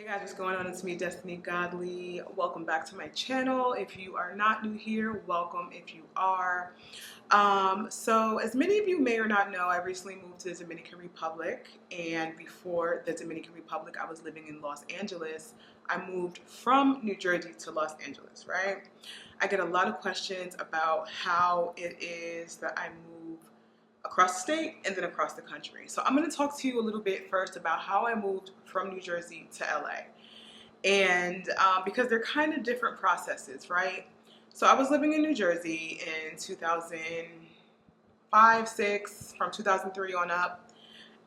Hey guys, what's going on? It's me, Destiny Godly. Welcome back to my channel. If you are not new here, welcome if you are. So as many of you may or not know, I recently moved to the Dominican Republic, and before the Dominican Republic, I was living in Los Angeles. I moved from New Jersey to Los Angeles, right? I get a lot of questions about how it is that I move across the state and then across the country. So I'm going to talk to you a little bit first about how I moved from New Jersey to LA. And because they're kind of different processes, right? So I was living in New Jersey in 2005, 6, from 2003 on up.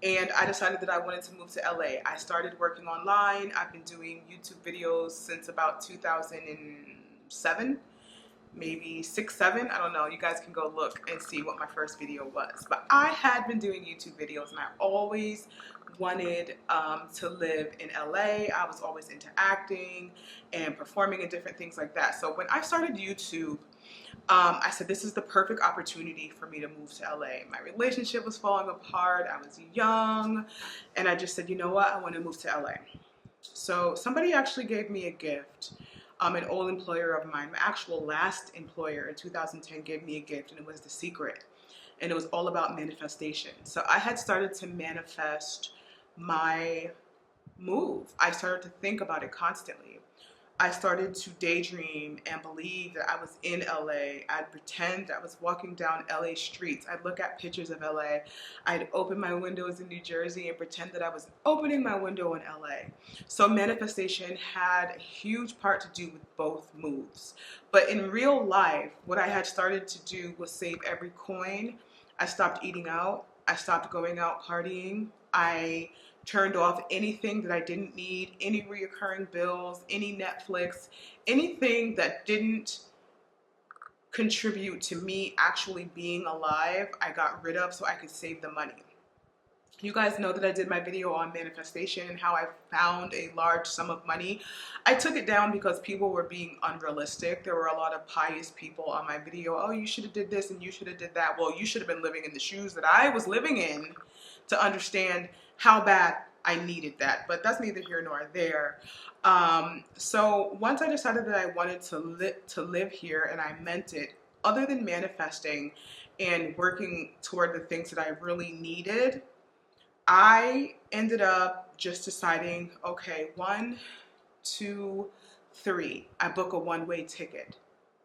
And I decided that I wanted to move to LA. I started working online. I've been doing YouTube videos since about 2007. Maybe 6, 7, I don't know. You guys can go look and see what my first video was. But I had been doing YouTube videos and I always wanted to live in LA. I was always into acting and performing and different things like that. So when I started YouTube, I said this is the perfect opportunity for me to move to LA. My relationship was falling apart. I was young and I just said, you know what? I want to move to LA. So somebody actually gave me a gift. An old employer of mine, my actual last employer in 2010 gave me a gift, and it was The Secret. And it was all about manifestation. So I had started to manifest my move. I started to think about it constantly. I started to daydream and believe that I was in LA. I'd pretend I was walking down LA streets. I'd look at pictures of LA. I'd open my windows in New Jersey and pretend that I was opening my window in LA. So manifestation had a huge part to do with both moves. But in real life, what I had started to do was save every coin. I stopped eating out. I stopped going out partying. I turned off anything that I didn't need, any reoccurring bills, any Netflix, anything that didn't contribute to me actually being alive, I got rid of so I could save the money. You guys know that I did my video on manifestation and how I found a large sum of money. I took it down because people were being unrealistic. There were a lot of pious people on my video. Oh, you should have did this and you should have did that. Well, you should have been living in the shoes that I was living in to understand how bad I needed that. But that's neither here nor there. So once I decided that I wanted to live here, and I meant it, other than manifesting and working toward the things that I really needed, I ended up just deciding, okay, 1, 2, 3, I book a one-way ticket.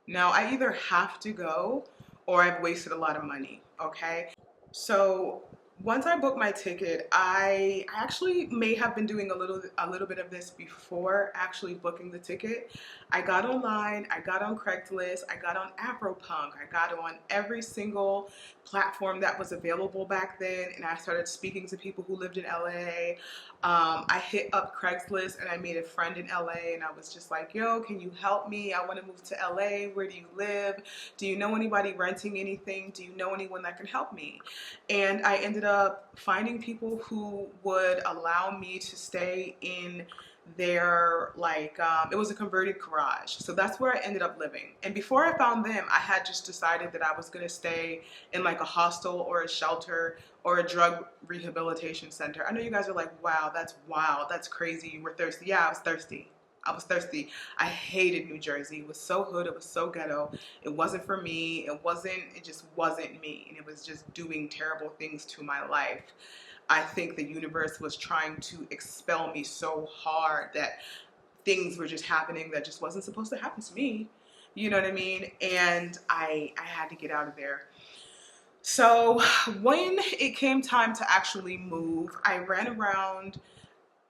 Now I either have to go or I've wasted a lot of money, okay? So once I booked my ticket, I actually may have been doing a little bit of this before actually booking the ticket. I got online, I got on Craigslist, I got on Afropunk, I got on every single platform that was available back then, and I started speaking to people who lived in LA. I hit up Craigslist and I made a friend in LA, and I was just like, yo, can you help me? I want to move to LA. Where do you live? Do you know anybody renting anything? Do you know anyone that can help me? And I ended up finding people who would allow me to stay in their, it was a converted garage. So that's where I ended up living. And before I found them, I had just decided that I was going to stay in like a hostel or a shelter or a drug rehabilitation center. I know you guys are like, wow, that's wild. That's crazy. You were thirsty. Yeah, I was thirsty. I was thirsty. I hated New Jersey. It was so hood. It was so ghetto. It wasn't for me. It just wasn't me. And it was just doing terrible things to my life. I think the universe was trying to expel me so hard that things were just happening that just wasn't supposed to happen to me. You know what I mean? And I had to get out of there. So when it came time to actually move, I ran around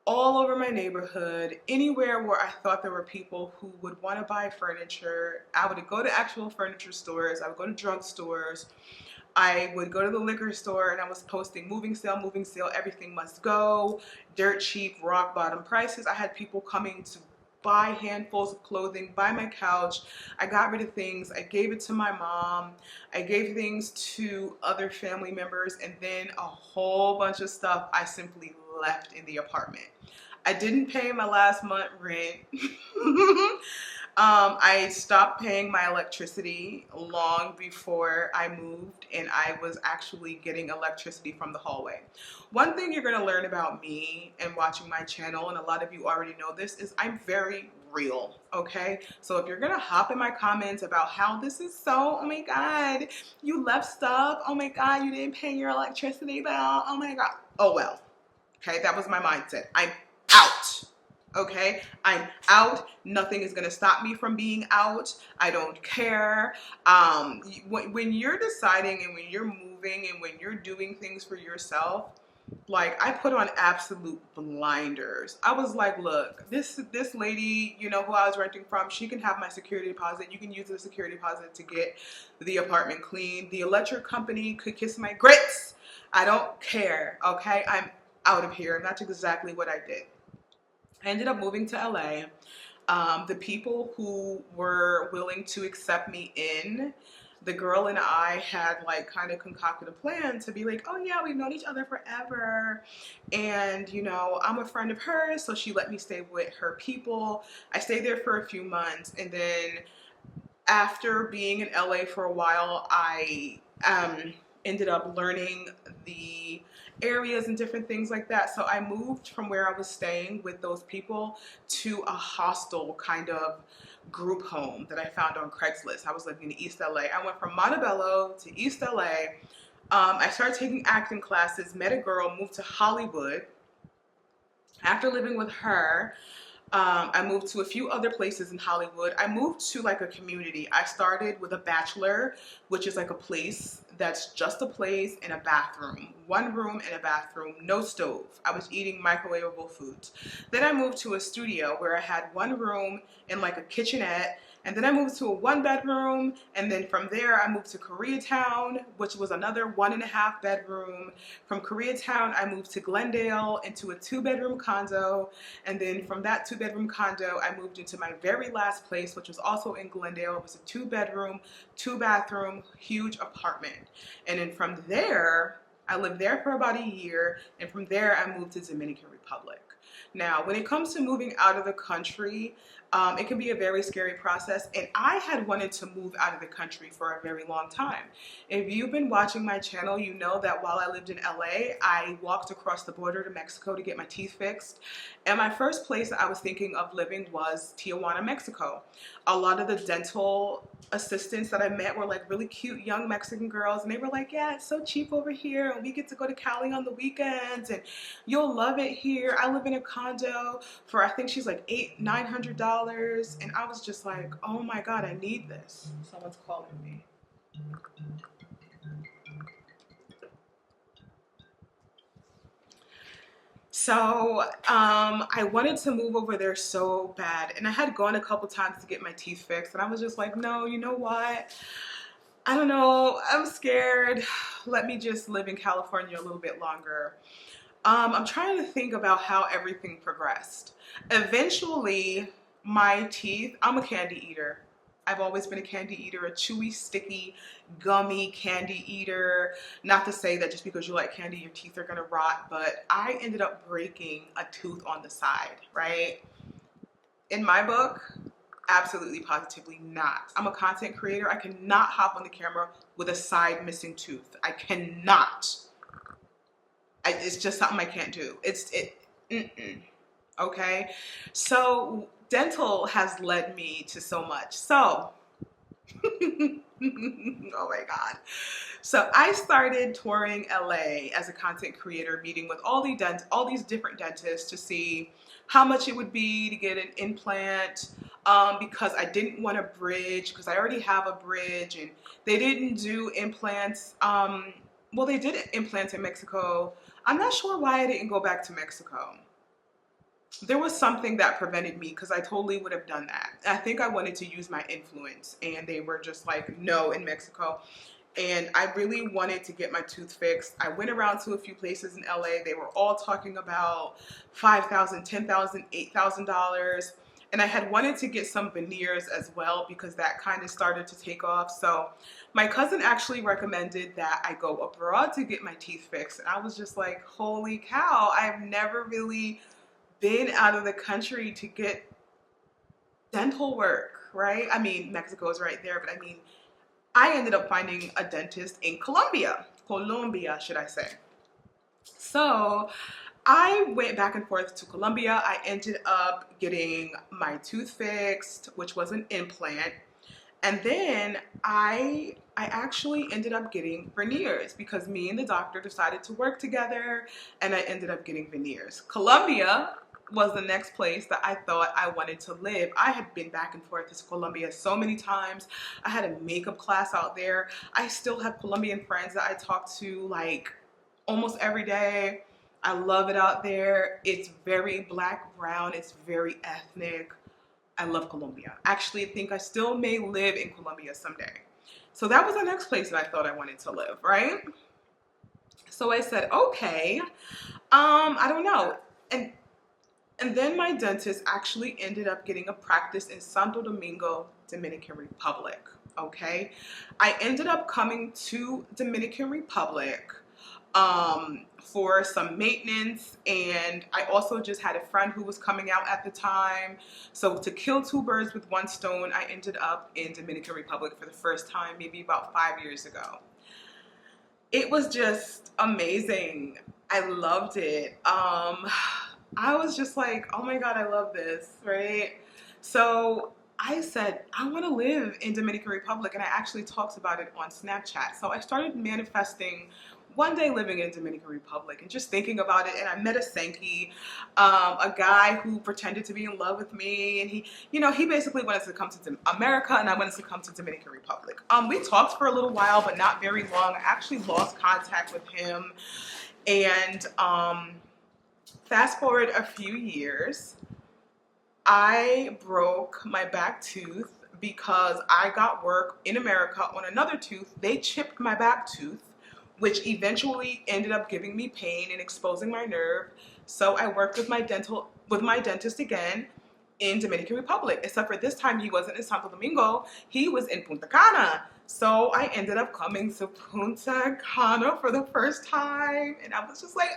all over my neighborhood, anywhere where I thought there were people who would want to buy furniture. I would go to actual furniture stores. I would go to drug stores. I would go to the liquor store and I was posting moving sale, everything must go, dirt cheap, rock bottom prices. I had people coming to buy handfuls of clothing, buy my couch. I got rid of things. I gave it to my mom. I gave things to other family members, and then a whole bunch of stuff I simply left in the apartment. I didn't pay my last month rent. I stopped paying my electricity long before I moved, and I was actually getting electricity from the hallway. One thing you're going to learn about me and watching my channel, and a lot of you already know this, is I'm very real, okay? So if you're going to hop in my comments about how this is so, oh my God, you left stuff, oh my God, you didn't pay your electricity bill, oh my God, oh well, okay? That was my mindset. I'm out. Okay, I'm out. Nothing is gonna stop me from being out. I don't care. When you're deciding and when you're moving and when you're doing things for yourself, like I put on absolute blinders. I was like, look, this lady, you know, who I was renting from, she can have my security deposit. You can use the security deposit to get the apartment clean. The electric company could kiss my grits. I don't care. Okay, I'm out of here, and that's exactly what I did. I ended up moving to LA. The people who were willing to accept me in, the girl and I had like kind of concocted a plan to be like, oh yeah, we've known each other forever. And you know, I'm a friend of hers, so she let me stay with her people. I stayed there for a few months, and then after being in LA for a while, I ended up learning the areas and different things like that. So I moved from where I was staying with those people to a hostel kind of group home that I found on Craigslist. I was living in East LA. I went from Montebello to East LA. I started taking acting classes, met a girl, moved to Hollywood. After living with her, I moved to a few other places in Hollywood. I moved to like a community. I started with a bachelor, which is like a place that's just a place and a bathroom. One room and a bathroom, no stove. I was eating microwavable foods. Then I moved to a studio where I had one room and like a kitchenette. And then I moved to a 1-bedroom, and then from there I moved to Koreatown, which was another 1.5 bedroom. From Koreatown, I moved to Glendale into a 2-bedroom condo, and then from that 2-bedroom condo, I moved into my very last place, which was also in Glendale. It was a 2-bedroom, 2-bathroom, huge apartment. And then from there, I lived there for about a year, and from there I moved to Dominican Republic. Now, when it comes to moving out of the country, it can be a very scary process, and I had wanted to move out of the country for a very long time. If you've been watching my channel, you know that while I lived in LA, I walked across the border to Mexico to get my teeth fixed, and my first place that I was thinking of living was Tijuana, Mexico. A lot of the dental assistants that I met were like really cute young Mexican girls, and they were like, yeah, it's so cheap over here, and we get to go to Cali on the weekends, and you'll love it here. I live in a condo for, I think she's like $900, and I was just like, oh my God, I need this. Someone's calling me. So I wanted to move over there so bad, and I had gone a couple times to get my teeth fixed, and I was just like, no, you know what? I don't know, I'm scared. Let me just live in California a little bit longer. I'm trying to think about how everything progressed. Eventually, my teeth, I'm a candy eater. I've always been a candy eater, a chewy, sticky, gummy candy eater. Not to say that just because you like candy, your teeth are gonna rot, but I ended up breaking a tooth on the side, right? In my book, absolutely, positively not. I'm a content creator. I cannot hop on the camera with a side missing tooth. I cannot. It's just something I can't do. Okay? So dental has led me to so much. So, oh my God. So I started touring LA as a content creator, meeting with all these different dentists to see how much it would be to get an implant, because I didn't want a bridge, because I already have a bridge, and they didn't do implants. Well, they did implants in Mexico. I'm not sure why I didn't go back to Mexico. There was something that prevented me, because I totally would have done that. I think I wanted to use my influence, and they were just like, no, in Mexico. And I really wanted to get my tooth fixed. I went around to a few places in LA. They were all talking about $5,000, $10,000, $8,000. And I had wanted to get some veneers as well, because that kind of started to take off. So my cousin actually recommended that I go abroad to get my teeth fixed. And I was just like, holy cow, I've never really been out of the country to get dental work. right? I mean, Mexico is right there, but I mean, I ended up finding a dentist in Colombia, should I say. So I went back and forth to Colombia. I ended up getting my tooth fixed, which was an implant. And then I actually ended up getting veneers because me and the doctor decided to work together, and I ended up getting veneers. Colombia was the next place that I thought I wanted to live. I had been back and forth to Colombia so many times. I had a makeup class out there. I still have Colombian friends that I talk to like almost every day. I love it out there. It's very black, brown. It's very ethnic. I love Colombia. Actually, I think I still may live in Colombia someday. So that was the next place that I thought I wanted to live, right? So I said, okay, I don't know. And then my dentist actually ended up getting a practice in Santo Domingo, Dominican Republic, okay? I ended up coming to Dominican Republic for some maintenance, and I also just had a friend who was coming out at the time. So to kill two birds with one stone, I ended up in Dominican Republic for the first time, maybe about 5 years ago. It was just amazing. I loved it. I was just like, oh my God, I love this, right? So I said, I want to live in Dominican Republic, and I actually talked about it on Snapchat. So I started manifesting one day living in Dominican Republic and just thinking about it. And I met a Sankey, a guy who pretended to be in love with me. And he basically wanted to come to America, and I wanted to come to Dominican Republic. We talked for a little while, but not very long. I actually lost contact with him. And fast forward a few years, I broke my back tooth because I got work in America on another tooth. They chipped my back tooth, which eventually ended up giving me pain and exposing my nerve. So I worked with my dentist again in Dominican Republic, except for this time he wasn't in Santo Domingo, he was in Punta Cana. So I ended up coming to Punta Cana for the first time, and I was just like,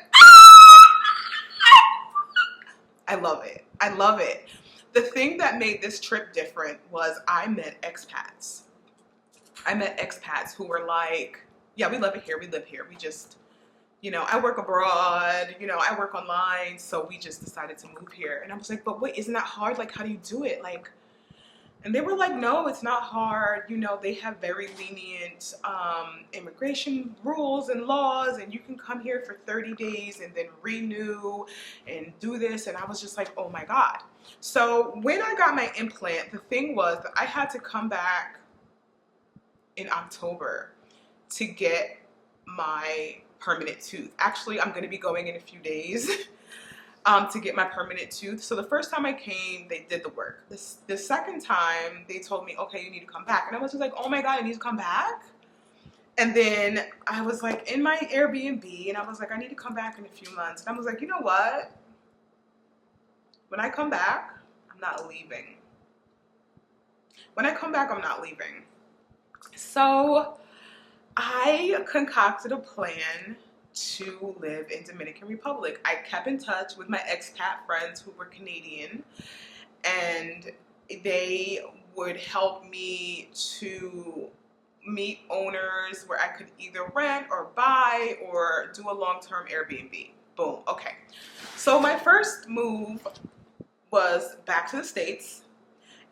I love it. I love it. The thing that made this trip different was I met expats. I met expats who were like, yeah, we love it here. We live here. We just, I work abroad, I work online. So we just decided to move here. And I was like, but wait, isn't that hard? Like, how do you do it? Like, and they were like, no, it's not hard. They have very lenient immigration rules and laws, and you can come here for 30 days and then renew and do this. And I was just like, oh my God. So when I got my implant, the thing was that I had to come back in October to get my permanent tooth. Actually, I'm going to be going in a few days to get my permanent tooth. So the first time I came, they did the work. The second time, they told me, okay, you need to come back. And I was just like, oh my God, I need to come back? And then I was like in my Airbnb, and I was like, I need to come back in a few months. And I was like, you know what? When I come back, I'm not leaving. When I come back, I'm not leaving. So I concocted a plan to live in Dominican Republic. I kept in touch with my expat friends who were Canadian, and they would help me to meet owners where I could either rent or buy or do a long-term Airbnb. Boom. Okay. So my first move was back to the States,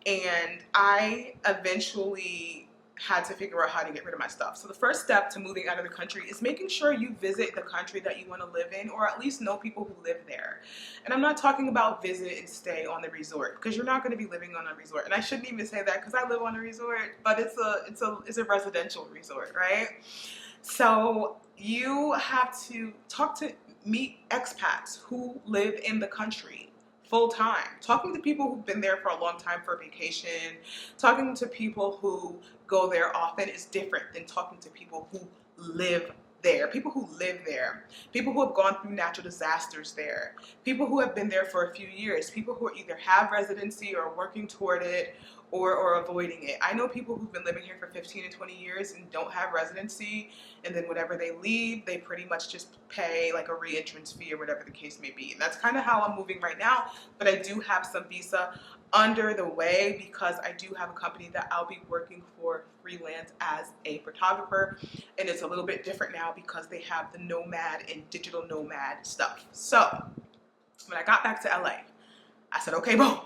and I eventually had to figure out how to get rid of my stuff. So the first step to moving out of the country is making sure you visit the country that you want to live in, or at least know people who live there. And I'm not talking about visit and stay on the resort, because you're not going to be living on a resort. And I shouldn't even say that because I live on a resort, but it's a residential resort, right? So you have to meet expats who live in the country full time. Talking to people who've been there for a long time for vacation, talking to people who go there often is different than talking to people who live there. People who live there, people who have gone through natural disasters there, people who have been there for a few years, people who either have residency or are working toward it or avoiding it. I know people who've been living here for 15 and 20 years and don't have residency, and then whenever they leave, they pretty much just pay like a re-entrance fee or whatever the case may be. And that's kind of how I'm moving right now, but I do have some visa under the way because I do have a company that I'll be working for freelance as a photographer, and it's a little bit different now because they have the nomad and digital nomad stuff. So when I got back to LA, I said, okay, boom,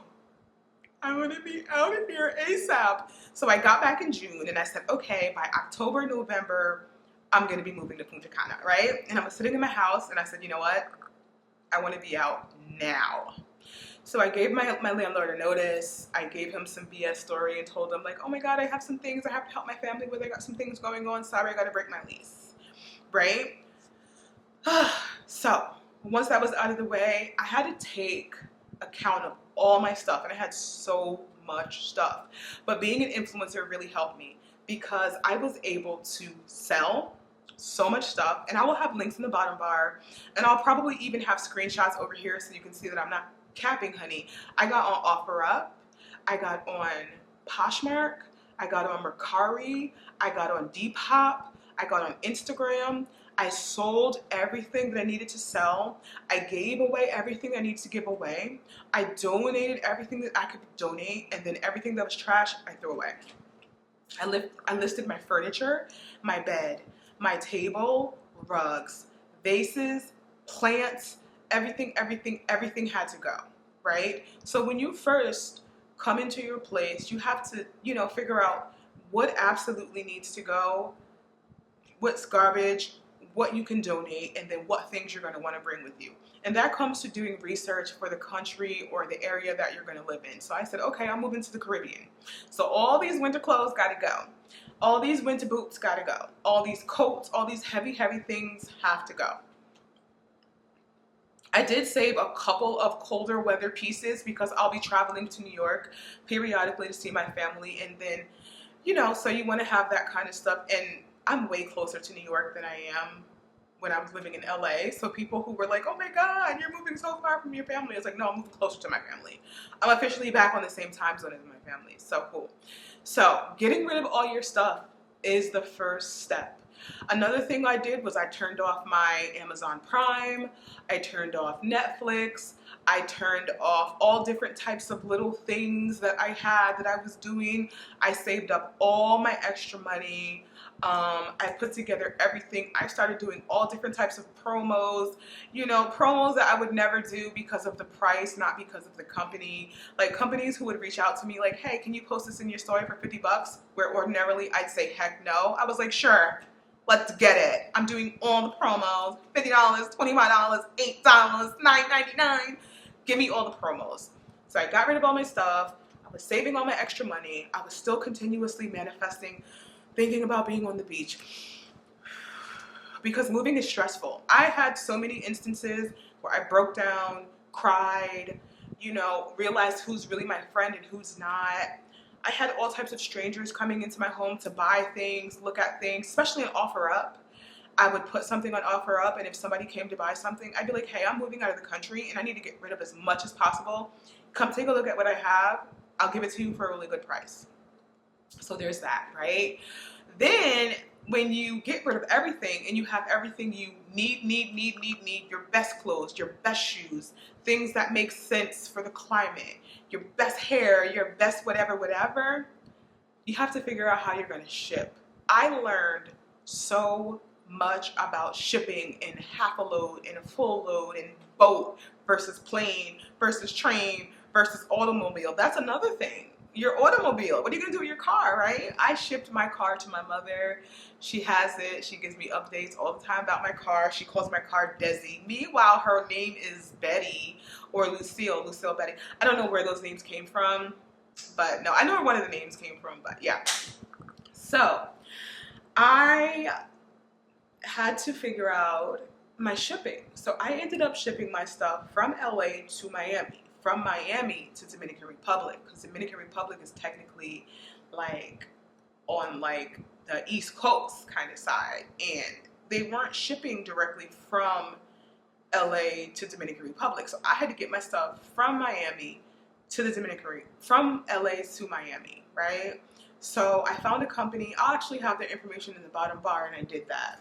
I want to be out of here ASAP. So I got back in June and I said, okay, by October, November, I'm going to be moving to Punta Cana, right? And I was sitting in my house and I said, you know what? I want to be out now. So I gave my landlord a notice. I gave him some BS story and told him like, oh my God, I have some things I have to help my family with. I got some things going on. Sorry, I got to break my lease, right? So once that was out of the way, I had to take account of all my stuff, and I had so much stuff. But being an influencer really helped me because I was able to sell so much stuff, and I will have links in the bottom bar, and I'll probably even have screenshots over here so you can see that I'm not capping, honey. I got on OfferUp, I got on Poshmark, I got on Mercari, I got on Depop, I got on Instagram. I sold everything that I needed to sell. I gave away everything I needed to give away. I donated everything that I could donate, and then everything that was trash, I threw away. I listed my furniture, my bed, my table, rugs, vases, plants, everything had to go, right? So when you first come into your place, you have to, figure out what absolutely needs to go, what's garbage, what you can donate, and then what things you're going to want to bring with you. And that comes to doing research for the country or the area that you're going to live in. So I said, okay, I'm moving to the Caribbean. So all these winter clothes got to go. All these winter boots got to go. All these coats, all these heavy things have to go. I did save a couple of colder weather pieces because I'll be traveling to New York periodically to see my family. And then, so you want to have that kind of stuff. And I'm way closer to New York than I am when I was living in LA. So people who were like, oh my God, you're moving so far from your family. It's like, no, I'm moving closer to my family. I'm officially back on the same time zone as my family. So cool. So getting rid of all your stuff is the first step. Another thing I did was I turned off my Amazon Prime. I turned off Netflix. I turned off all different types of little things that I had that I was doing. I saved up all my extra money. I put together everything. I started doing all different types of promos, promos that I would never do because of the price, not because of the company. Like companies who would reach out to me like, hey, can you post this in your story for $50? Where ordinarily I'd say, heck no. I was like, sure, let's get it. I'm doing all the promos, $50, $25, $8, $9.99. Give me all the promos. So I got rid of all my stuff. I was saving all my extra money. I was still continuously manifesting, thinking about being on the beach because moving is stressful. I had so many instances where I broke down, cried, realized who's really my friend and who's not. I had all types of strangers coming into my home to buy things, look at things, especially on OfferUp. I would put something on OfferUp, and if somebody came to buy something, I'd be like, hey, I'm moving out of the country and I need to get rid of as much as possible. Come take a look at what I have. I'll give it to you for a really good price. So there's that, right? Then when you get rid of everything and you have everything you need, your best clothes, your best shoes, things that make sense for the climate, your best hair, your best whatever, you have to figure out how you're going to ship. I learned so much about shipping in half a load, in a full load, in boat versus plane versus train versus automobile. That's another thing. Your automobile. What are you going to do with your car, right? I shipped my car to my mother. She has it. She gives me updates all the time about my car. She calls my car Desi. Meanwhile, her name is Betty or Lucille Betty. I don't know where those names came from, but no, I know where one of the names came from, but yeah. So I had to figure out my shipping. So I ended up shipping my stuff from LA to Miami. From Miami to Dominican Republic, because Dominican Republic is technically like on like the East Coast kind of side, and they weren't shipping directly from LA to Dominican Republic. So I had to get my stuff from Miami to the from LA to Miami, right? So I found a company. I'll actually have the information in the bottom bar, and I did that.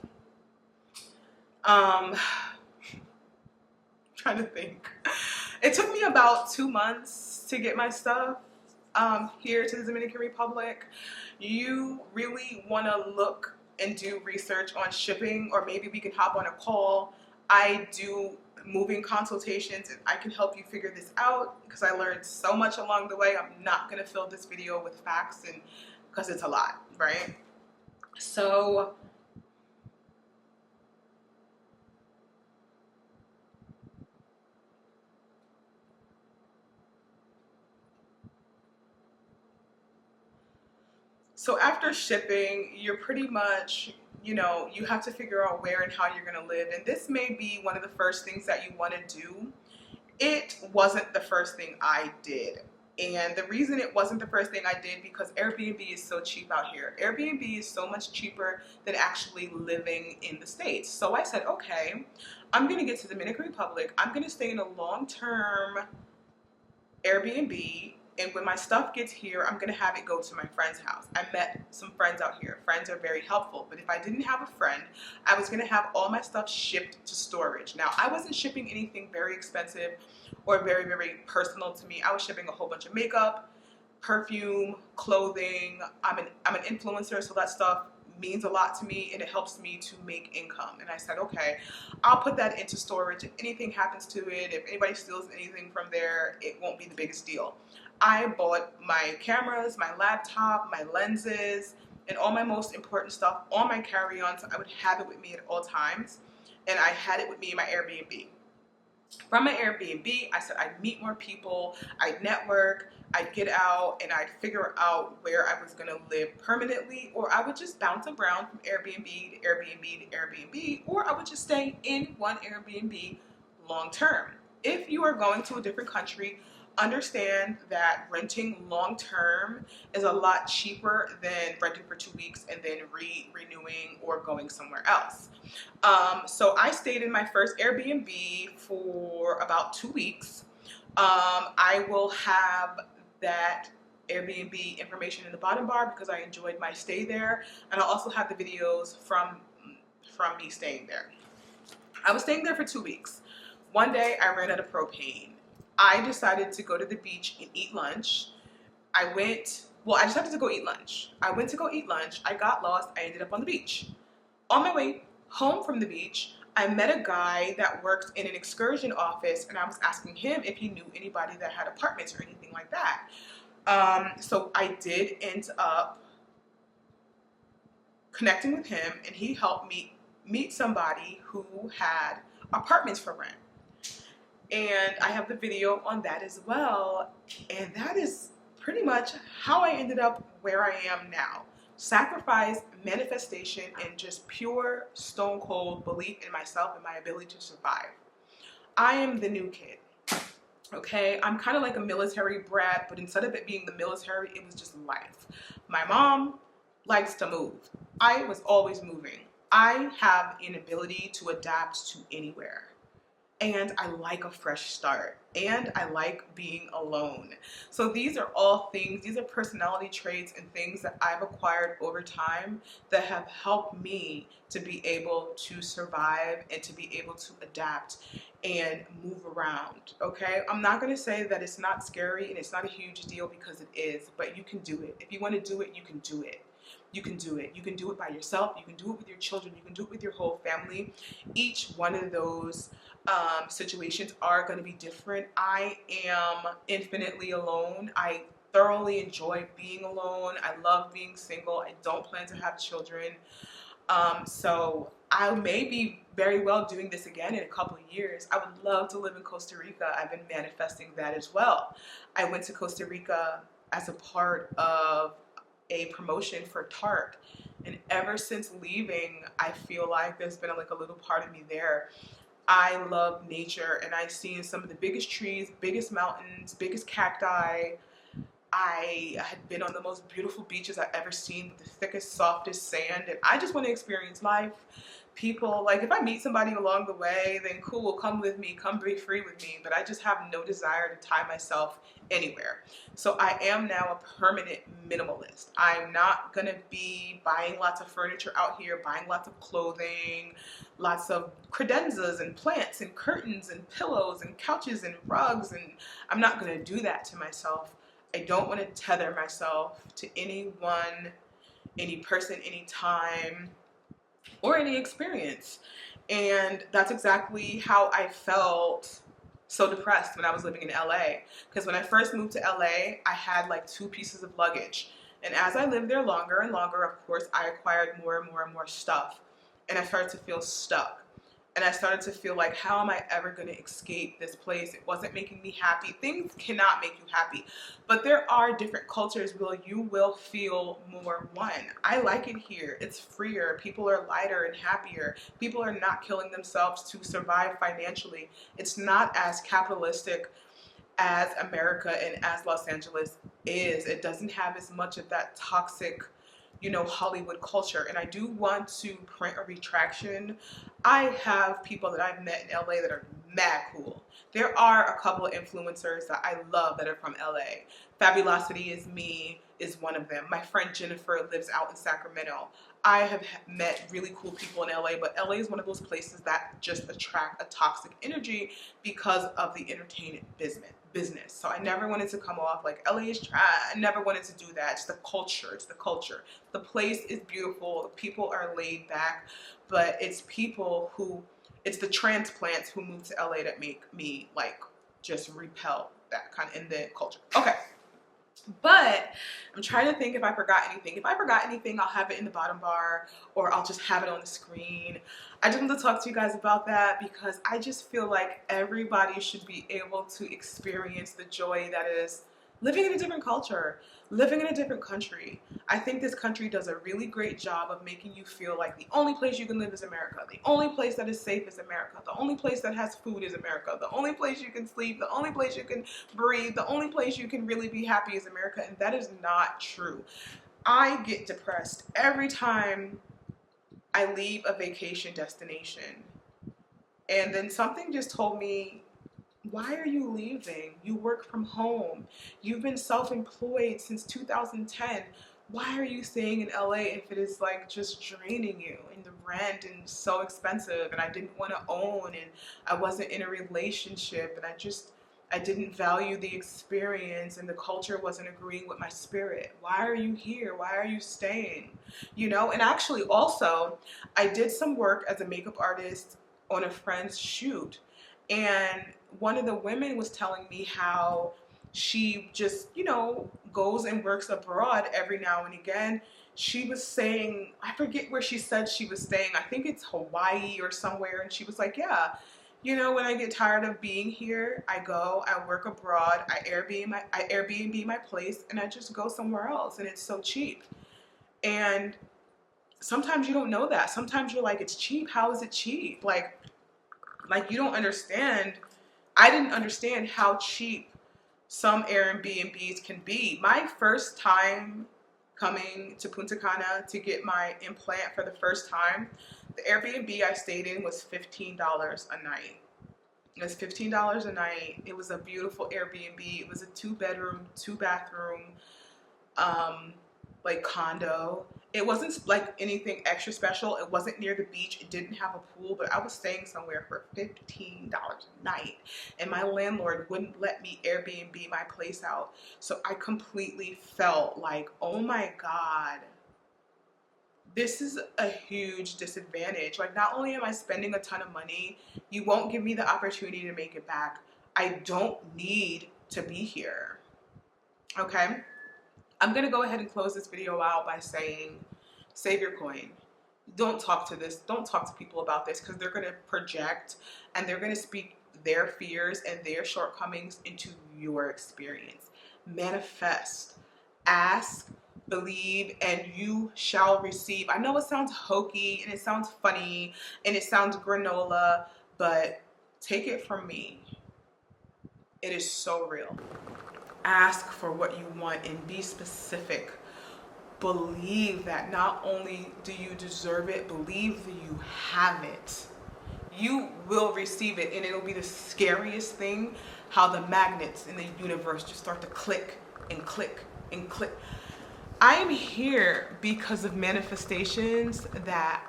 Trying to think. It took me about 2 months to get my stuff here to the Dominican Republic, you really want to look and do research on shipping, or maybe we can hop on a call. I do moving consultations and I can help you figure this out because I learned so much along the way. I'm not going to fill this video with facts and because it's a lot, right? So after shipping, you're pretty much, you have to figure out where and how you're going to live. And this may be one of the first things that you want to do. It wasn't the first thing I did. And the reason it wasn't the first thing I did, because Airbnb is so cheap out here. Airbnb is so much cheaper than actually living in the States. So I said, okay, I'm going to get to the Dominican Republic. I'm going to stay in a long-term Airbnb. And when my stuff gets here, I'm going to have it go to my friend's house. I met some friends out here. Friends are very helpful. But if I didn't have a friend, I was going to have all my stuff shipped to storage. Now, I wasn't shipping anything very expensive or very, very personal to me. I was shipping a whole bunch of makeup, perfume, clothing. I'm an influencer, so that stuff means a lot to me and it helps me to make income. And I said, okay, I'll put that into storage. If anything happens to it, if anybody steals anything from there, it won't be the biggest deal. I bought my cameras, my laptop, my lenses, and all my most important stuff on my carry-on, so I would have it with me at all times. And I had it with me in my Airbnb. From my Airbnb, I said I'd meet more people, I'd network, I'd get out, and I'd figure out where I was going to live permanently, or I would just bounce around from Airbnb to Airbnb to Airbnb, or I would just stay in one Airbnb long term. If you are going to a different country, understand that renting long term is a lot cheaper than renting for 2 weeks and then renewing or going somewhere else. So I stayed in my first Airbnb for about 2 weeks. I will have that Airbnb information in the bottom bar because I enjoyed my stay there, and I'll also have the videos from me staying there. I was staying there for 2 weeks. One day I ran out of propane. I decided to go to the beach and eat lunch. I decided to go eat lunch. I went to go eat lunch. I got lost. I ended up on the beach. On my way home from the beach, I met a guy that worked in an excursion office, and I was asking him if he knew anybody that had apartments or anything like that. So I did end up connecting with him, and he helped me meet somebody who had apartments for rent. And I have the video on that as well. And that is pretty much how I ended up where I am now. Sacrifice, manifestation, and just pure stone cold belief in myself and my ability to survive. I am the new kid. Okay, I'm kind of like a military brat, but instead of it being the military, it was just life. My mom likes to move. I was always moving. I have an ability to adapt to anywhere. And I like a fresh start, and I like being alone. So these are all things, these are personality traits and things that I've acquired over time that have helped me to be able to survive and to be able to adapt and move around, okay? I'm not gonna say that it's not scary and it's not a huge deal, because it is, but you can do it. If you wanna do it, you can do it. You can do it. You can do it by yourself. You can do it with your children. You can do it with your whole family. Each one of those situations are going to be different. I am infinitely alone. I thoroughly enjoy being alone. I love being single. I don't plan to have children. So I may be very well doing this again in a couple of years. I would love to live in Costa Rica. I've been manifesting that as well. I went to Costa Rica as a part of a promotion for Tarte, and ever since leaving, I feel like there's been like a little part of me there. I love nature, and I've seen some of the biggest trees, biggest mountains, biggest cacti. I had been on the most beautiful beaches I've ever seen with the thickest, softest sand, and I just want to experience life. people, like if I meet somebody along the way, then cool, come with me, come be free with me. But I just have no desire to tie myself anywhere. So I am now a permanent minimalist. I'm not gonna be buying lots of furniture out here, buying lots of clothing, lots of credenzas and plants and curtains and pillows and couches and rugs, and I'm not gonna do that to myself. I don't want to tether myself to anyone, any person, any time, or any experience. And that's exactly how I felt so depressed when I was living in LA. Because when I first moved to LA, I had like 2 pieces of luggage. And as I lived there longer and longer, of course, I acquired more and more and more stuff. And I started to feel stuck. And I started to feel like, how am I ever going to escape this place? It wasn't making me happy. Things cannot make you happy. But there are different cultures where you will feel more one. I like it here. It's freer. People are lighter and happier. People are not killing themselves to survive financially. It's not as capitalistic as America and as Los Angeles is. It doesn't have as much of that toxic, you know, Hollywood culture. And I do want to print a retraction. I have people that I've met in LA that are mad cool. There are a couple of influencers that I love that are from LA. Fabulosity is Me is one of them. My friend Jennifer lives out in Sacramento. I have met really cool people in LA, but LA is one of those places that just attract a toxic energy because of the entertainment business. So I never wanted to come off like LA is trash. I never wanted to do that. It's the culture. It's the culture. The place is beautiful. The people are laid back, but it's people who, it's the transplants who move to LA that make me like just repel that kind of in the culture. Okay. But I'm trying to think if I forgot anything. If I forgot anything, I'll have it in the bottom bar or I'll just have it on the screen. I just want to talk to you guys about that because I just feel like everybody should be able to experience the joy that is living in a different culture, living in a different country. I think this country does a really great job of making you feel like the only place you can live is America. The only place that is safe is America. The only place that has food is America. The only place you can sleep, the only place you can breathe, the only place you can really be happy is America. And that is not true. I get depressed every time I leave a vacation destination. And then something just told me, why are you leaving? You work from home. You've been self-employed since 2010. Why are you staying in LA if it is like just draining you and the rent and so expensive and I didn't want to own and I wasn't in a relationship and I didn't value the experience and the culture wasn't agreeing with my spirit. Why are you here? Why are you staying? You know, and actually also I did some work as a makeup artist on a friend's shoot, and one of the women was telling me how she just, you know, goes and works abroad every now and again. She was saying, I forget where she said she was staying. I think it's Hawaii or somewhere. And she was like, yeah, you know, when I get tired of being here, I go, I work abroad, I Airbnb my place, and I just go somewhere else. And it's so cheap. And sometimes you don't know that. Sometimes you're like, it's cheap. How is it cheap? Like you don't understand. I didn't understand how cheap some Airbnbs can be. My first time coming to Punta Cana to get my implant for the first time, the Airbnb I stayed in was $15 a night. It was $15 a night. It was a beautiful Airbnb. It was a 2-bedroom, 2-bathroom, like condo. It wasn't like anything extra special. It wasn't near the beach. It didn't have a pool, but I was staying somewhere for $15 a night. And my landlord wouldn't let me Airbnb my place out. So I completely felt like, oh my God, this is a huge disadvantage. Like, not only am I spending a ton of money, you won't give me the opportunity to make it back. I don't need to be here. Okay? I'm going to go ahead and close this video out by saying, save your coin. Don't talk to people about this, because they're going to project and they're going to speak their fears and their shortcomings into your experience. Manifest, ask, believe, and you shall receive. I know it sounds hokey and it sounds funny and it sounds granola, but take it from me. It is so real. Ask for what you want and be specific. believe that not only do you deserve it, believe that you have it. You will receive it, and it'll be the scariest thing how the magnets in the universe just start to click and click and click. I am here because of manifestations that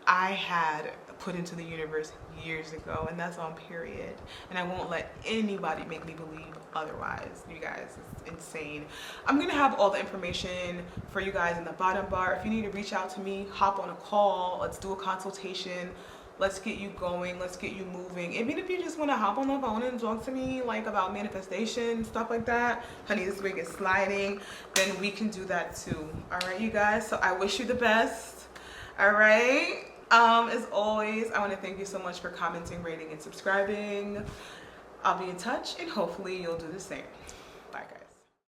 I had put into the universe years ago, and that's on period. And I won't let anybody make me believe otherwise. You guys, it's insane. I'm gonna have all the information for you guys in the bottom bar. If you need to reach out to me, hop on a call, let's do a consultation. Let's get you going. Let's get you moving. Even if you just want to hop on the phone and talk to me like about manifestation, stuff like that. Honey, this wig is sliding. Then we can do that too. All right, you guys. So I wish you the best. All right. As always, I want to thank you so much for commenting, rating, and subscribing. I'll be in touch, and hopefully you'll do the same. Bye, guys.